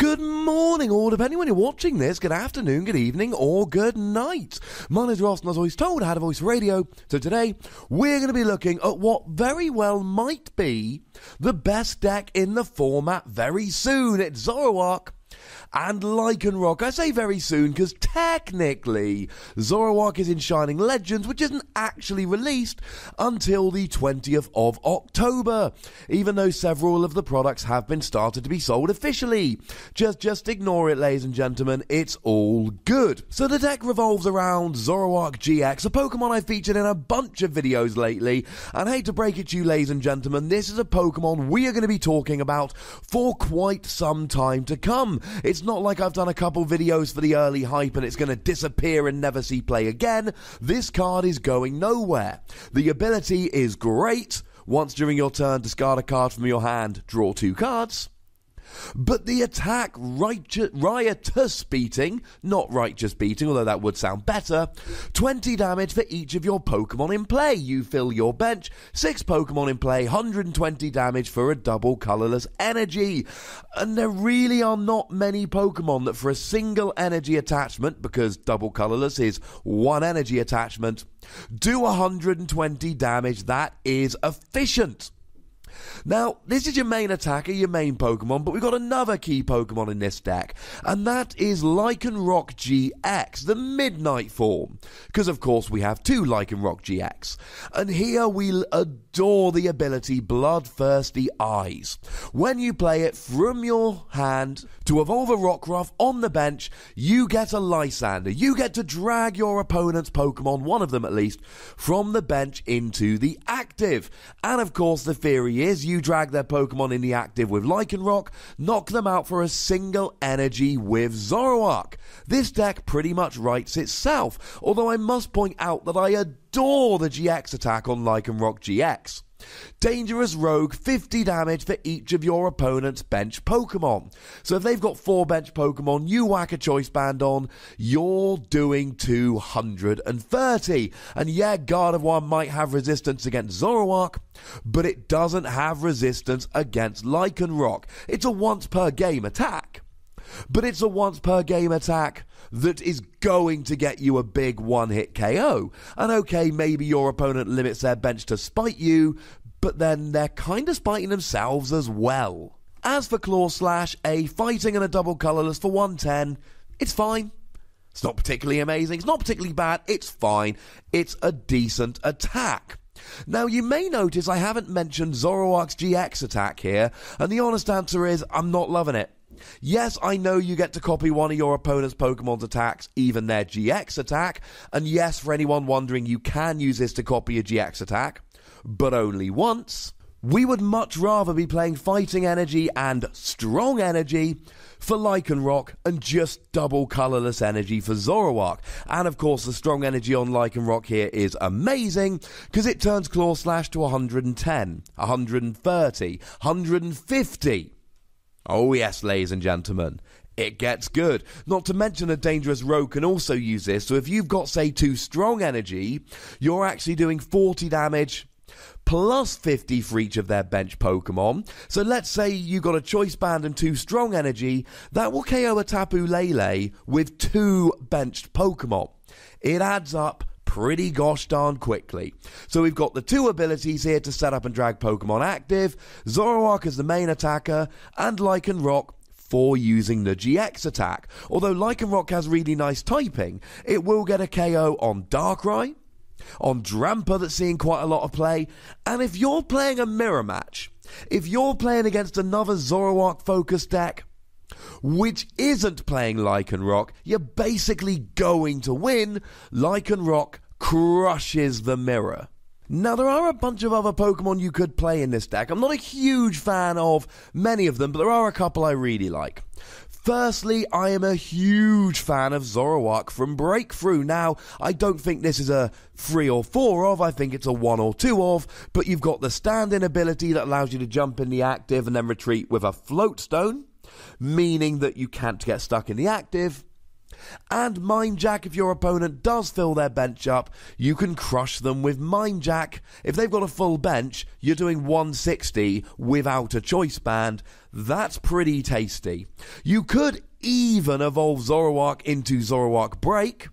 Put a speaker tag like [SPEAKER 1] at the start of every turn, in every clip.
[SPEAKER 1] Good morning, or depending when you're watching this, good afternoon, good evening, or good night. My name is Ross, and as always told, I had a voice radio. So today, we're going to be looking at what very well might be the best deck in the format very soon. It's Zoroark and Lycanroc. I say very soon because technically Zoroark is in Shining Legends, which isn't actually released until the 20th of October, even though several of the products have been started to be sold officially. Just ignore it, ladies and gentlemen, it's all good. So the deck revolves around Zoroark GX, a Pokemon I've featured in a bunch of videos lately, and I hate to break it to you, ladies and gentlemen, this is a Pokemon we are going to be talking about for quite some time to come. It's not like I've done a couple videos for the early hype and it's going to disappear and never see play again. This card is going nowhere. The ability is great. Once during your turn, discard a card from your hand, draw 2 cards. But the attack, riotous beating, not righteous beating, although that would sound better, 20 damage for each of your Pokemon in play. You fill your bench, 6 Pokemon in play, 120 damage for a double colourless energy. And there really are not many Pokemon that for a single energy attachment, because double colourless is 1 energy attachment, do 120 damage. That is efficient. Now, this is your main attacker, your main Pokemon, but we've got another key Pokemon in this deck, and that is Lycanroc GX, the Midnight form, because of course we have 2 Lycanroc GX, and here we adore the ability Bloodthirsty Eyes. When you play it from your hand to evolve a Rockruff on the bench, you get a Lysander. You get to drag your opponent's Pokemon, one of them at least, from the bench into the active, and of course the theory is you drag their Pokemon in the active with Lycanroc, knock them out for a single energy with Zoroark. This deck pretty much writes itself, although I must point out that I adore the GX attack on Lycanroc GX. Dangerous Rogue, 50 damage for each of your opponent's bench Pokemon. So if they've got 4 bench Pokemon, you whack a choice band on, you're doing 230. And yeah, Gardevoir might have resistance against Zoroark, but it doesn't have resistance against Lycanroc. It's a once per game attack. But it's a once per game attack that is going to get you a big one-hit KO. And okay, maybe your opponent limits their bench to spite you, but then they're kind of spiting themselves as well. As for Claw Slash, a fighting and a double colourless for 110, it's fine. It's not particularly amazing, it's not particularly bad, it's fine. It's a decent attack. Now, you may notice I haven't mentioned Zoroark's GX attack here, and the honest answer is I'm not loving it. Yes, I know you get to copy one of your opponent's Pokemon's attacks, even their GX attack, and yes, for anyone wondering, you can use this to copy a GX attack, but only once. We would much rather be playing Fighting Energy and Strong Energy for Lycanroc and just double colourless energy for Zoroark. And of course, the Strong Energy on Lycanroc here is amazing because it turns Claw Slash to 110, 130, 150. Oh yes, ladies and gentlemen, it gets good. Not to mention a Dangerous Rogue can also use this, so if you've got, say, 2 Strong Energy, you're actually doing 40 damage plus 50 for each of their bench Pokemon. So let's say you got a Choice Band and 2 Strong Energy, that will KO a Tapu Lele with 2 benched Pokemon. It adds up pretty gosh darn quickly. So we've got the 2 abilities here to set up and drag Pokemon active, Zoroark as the main attacker, and Lycanroc for using the GX attack. Although Lycanroc has really nice typing, it will get a KO on Darkrai, on Drampa that's seeing quite a lot of play, and if you're playing a mirror match, if you're playing against another Zoroark focused deck, which isn't playing Lycanroc, you're basically going to win. Lycanroc crushes the mirror. Now, there are a bunch of other Pokemon you could play in this deck. I'm not a huge fan of many of them, but there are a couple I really like. Firstly, I am a huge fan of Zoroark from Breakthrough. Now, I don't think this is a 3 or 4 of, I think it's a 1 or 2 of, but you've got the stand-in ability that allows you to jump in the active and then retreat with a Float Stone, meaning that you can't get stuck in the active. And Mind Jack, if your opponent does fill their bench up, you can crush them with Mind Jack. If they've got a full bench, you're doing 160 without a choice band. That's pretty tasty. You could even evolve Zoroark into Zoroark Break,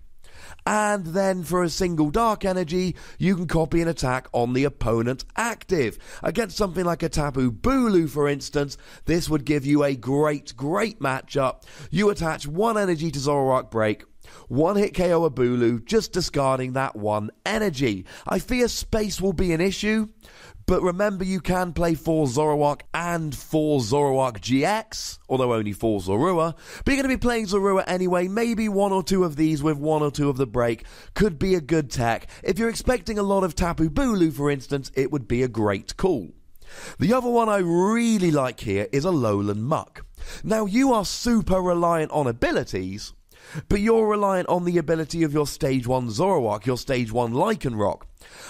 [SPEAKER 1] and then for a single Dark Energy, you can copy an attack on the opponent active. Against something like a Tapu Bulu, for instance, this would give you a great matchup. You attach 1 energy to Zoroark Break, 1 hit KO a Bulu, just discarding that 1 energy. I fear space will be an issue, but remember you can play 4 Zoroark and 4 Zoroark GX, although only 4 Zorua. But you're going to be playing Zorua anyway. Maybe 1 or 2 of these with 1 or 2 of the break could be a good tech. If you're expecting a lot of Tapu Bulu, for instance, it would be a great call. The other one I really like here is a Alolan Muck. Now, you are super reliant on abilities, but you're reliant on the ability of your Stage 1 Zoroark, your Stage 1 Lycanroc.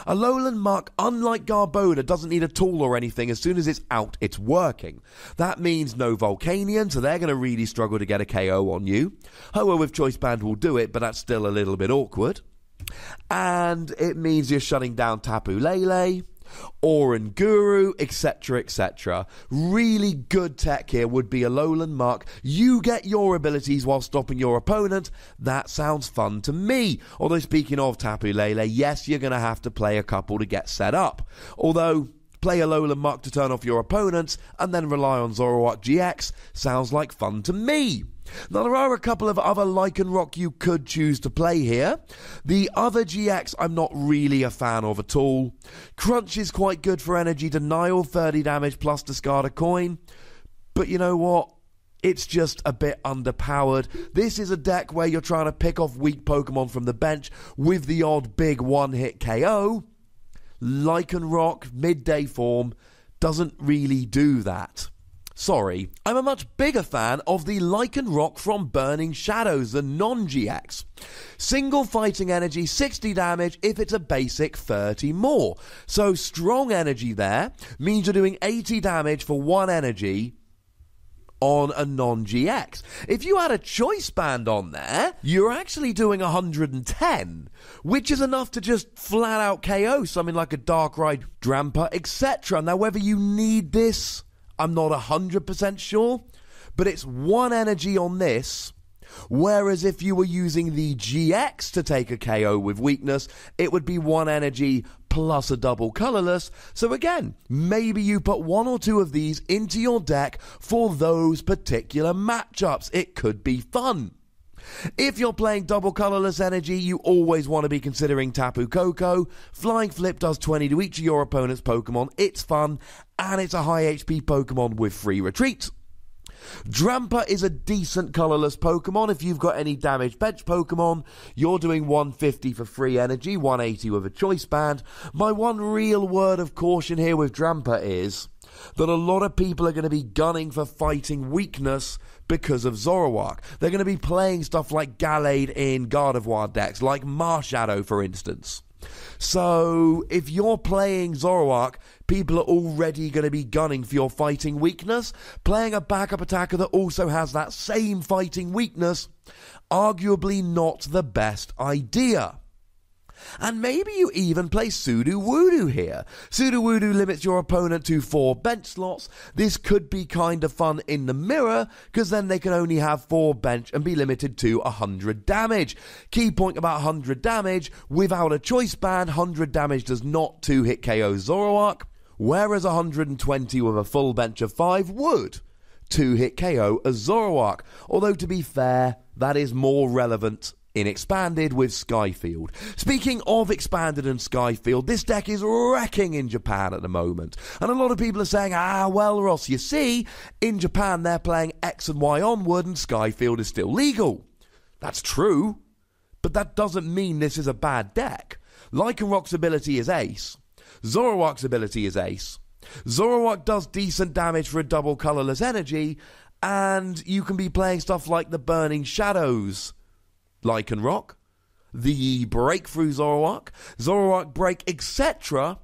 [SPEAKER 1] Alolan Muck, unlike Garbodor, doesn't need a tool or anything. As soon as it's out, it's working. That means no Volcanion, so they're going to really struggle to get a KO on you. Ho-Oh with Choice Band will do it, but that's still a little bit awkward. And it means you're shutting down Tapu Lele, Oranguru, etc, etc. Really good tech here would be Alolan Muck. You get your abilities while stopping your opponent. That sounds fun to me. Although speaking of Tapu Lele, yes, you're going to have to play a couple to get set up. Although play Alolan Muck to turn off your opponents and then rely on Zoroark GX sounds like fun to me. Now, there are a couple of other Lycanroc you could choose to play here. The other GX I'm not really a fan of at all. Crunch is quite good for energy denial, 30 damage plus discard a coin. But you know what? It's just a bit underpowered. This is a deck where you're trying to pick off weak Pokemon from the bench with the odd big one-hit KO. Lycanroc, midday form, doesn't really do that. Sorry, I'm a much bigger fan of the Lycanroc from Burning Shadows, the non-GX. Single fighting energy, 60 damage, if it's a basic 30 more. So strong energy there means you're doing 80 damage for 1 energy on a non-GX. If you had a choice band on there, you're actually doing 110, which is enough to just flat out KO something like a Darkrai, Drampa, etc. Now, whether you need this, I'm not 100% sure, but it's 1 energy on this, whereas if you were using the GX to take a KO with weakness, it would be 1 energy plus a double colorless. So again, maybe you put 1 or 2 of these into your deck for those particular matchups. It could be fun. If you're playing double colorless energy, you always want to be considering Tapu Koko. Flying Flip does 20 to each of your opponent's Pokemon. It's fun, and it's a high HP Pokemon with free retreat. Drampa is a decent colorless Pokemon. If you've got any damaged bench Pokemon, you're doing 150 for free energy, 180 with a choice band. My one real word of caution here with Drampa is that a lot of people are going to be gunning for fighting weakness because of Zoroark. They're going to be playing stuff like Gallade in Gardevoir decks, like Marshadow, for instance. So, if you're playing Zoroark, people are already going to be gunning for your fighting weakness. Playing a backup attacker that also has that same fighting weakness, arguably not the best idea. And maybe you even play Sudowoodo here. Sudowoodo limits your opponent to 4 bench slots. This could be kind of fun in the mirror, because then they can only have 4 bench and be limited to 100 damage. Key point about 100 damage, without a choice band, 100 damage does not 2-hit KO Zoroark, whereas 120 with a full bench of 5 would 2-hit KO a Zoroark. Although, to be fair, that is more relevant in Expanded with Skyfield. Speaking of Expanded and Skyfield, this deck is wrecking in Japan at the moment. And a lot of people are saying, well, Ross, you see, in Japan they're playing X and Y onward and Skyfield is still legal. That's true, but that doesn't mean this is a bad deck. Lycanroc's ability is ace. Zoroark's ability is ace. Zoroark does decent damage for a double colorless energy, and you can be playing stuff like the Burning Shadows Lycanroc, the Breakthrough Zoroark, Zoroark Break, etc.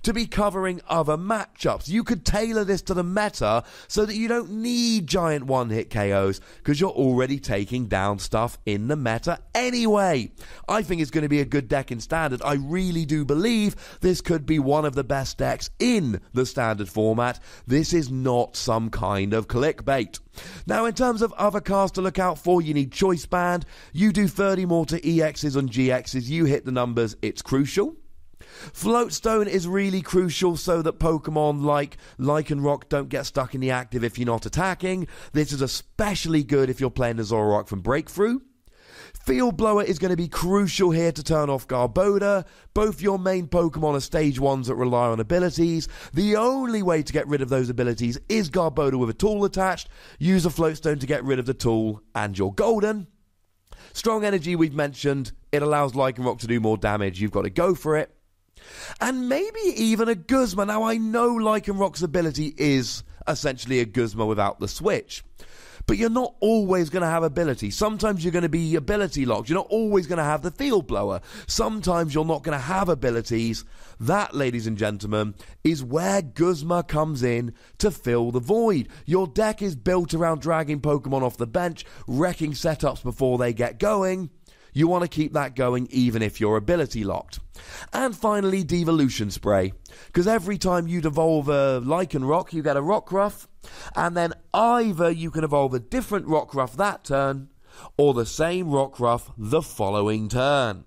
[SPEAKER 1] to be covering other matchups. You could tailor this to the meta so that you don't need giant one-hit KOs because you're already taking down stuff in the meta anyway. I think it's going to be a good deck in Standard. I really do believe this could be one of the best decks in the Standard format. This is not some kind of clickbait. Now, in terms of other cards to look out for, you need Choice Band. You do 30 more to EXs and GXs. You hit the numbers, it's crucial. Floatstone is really crucial so that Pokemon like Lycanroc don't get stuck in the active if you're not attacking. This is especially good if you're playing the Zoroark from Breakthrough. Field Blower is going to be crucial here to turn off Garbodor. Both your main Pokemon are stage 1s that rely on abilities. The only way to get rid of those abilities is Garbodor with a tool attached. Use a Floatstone to get rid of the tool and you're golden. Strong Energy we've mentioned. It allows Lycanroc to do more damage. You've got to go for it. And maybe even a Guzma. Now, I know Lycanroc's ability is essentially a Guzma without the switch. But you're not always going to have ability. Sometimes you're going to be ability locked. You're not always going to have the Field Blower. Sometimes you're not going to have abilities. That, ladies and gentlemen, is where Guzma comes in to fill the void. Your deck is built around dragging Pokemon off the bench, wrecking setups before they get going. You want to keep that going even if you're ability locked. And finally, Devolution Spray. Because every time you evolve a Lycanroc, you get a Rockruff. And then either you can evolve a different Rockruff that turn, or the same Rockruff the following turn.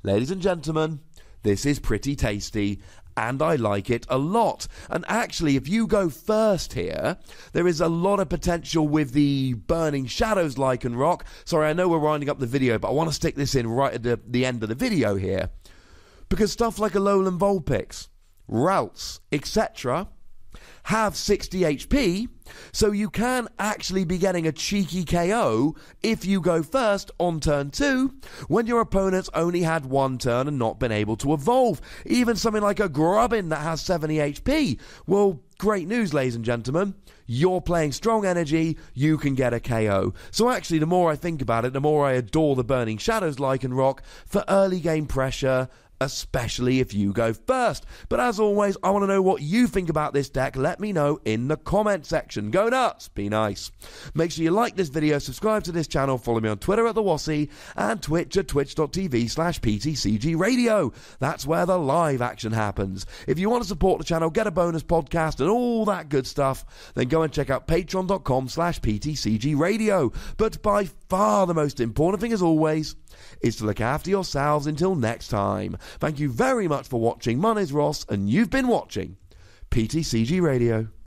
[SPEAKER 1] Ladies and gentlemen, this is pretty tasty. And I like it a lot. And actually, if you go first here, there is a lot of potential with the Burning Shadows Lycanroc. Sorry, I know we're winding up the video, but I want to stick this in right at the end of the video here. Because stuff like Alolan Vulpix, Ralts, etc. have 60 HP, so you can actually be getting a cheeky KO if you go first on turn 2 when your opponent's only had one turn and not been able to evolve. Even something like a Grubbin that has 70 HP. Well, great news, ladies and gentlemen. You're playing Strong Energy, you can get a KO. So actually, the more I think about it, the more I adore the Burning Shadows Lycanroc for early game pressure, especially if you go first. But as always, I want to know what you think about this deck. Let me know in the comment section. Go nuts, be nice. Make sure you like this video, subscribe to this channel, follow me on Twitter at TheWassy, and Twitch at twitch.tv/PTCGRadio. That's where the live action happens. If you want to support the channel, get a bonus podcast and all that good stuff, then go and check out patreon.com/PTCGRadio. But by far the most important thing, as always, is to look after yourselves until next time. Thank you very much for watching. My name's Ross, and you've been watching PTCG Radio.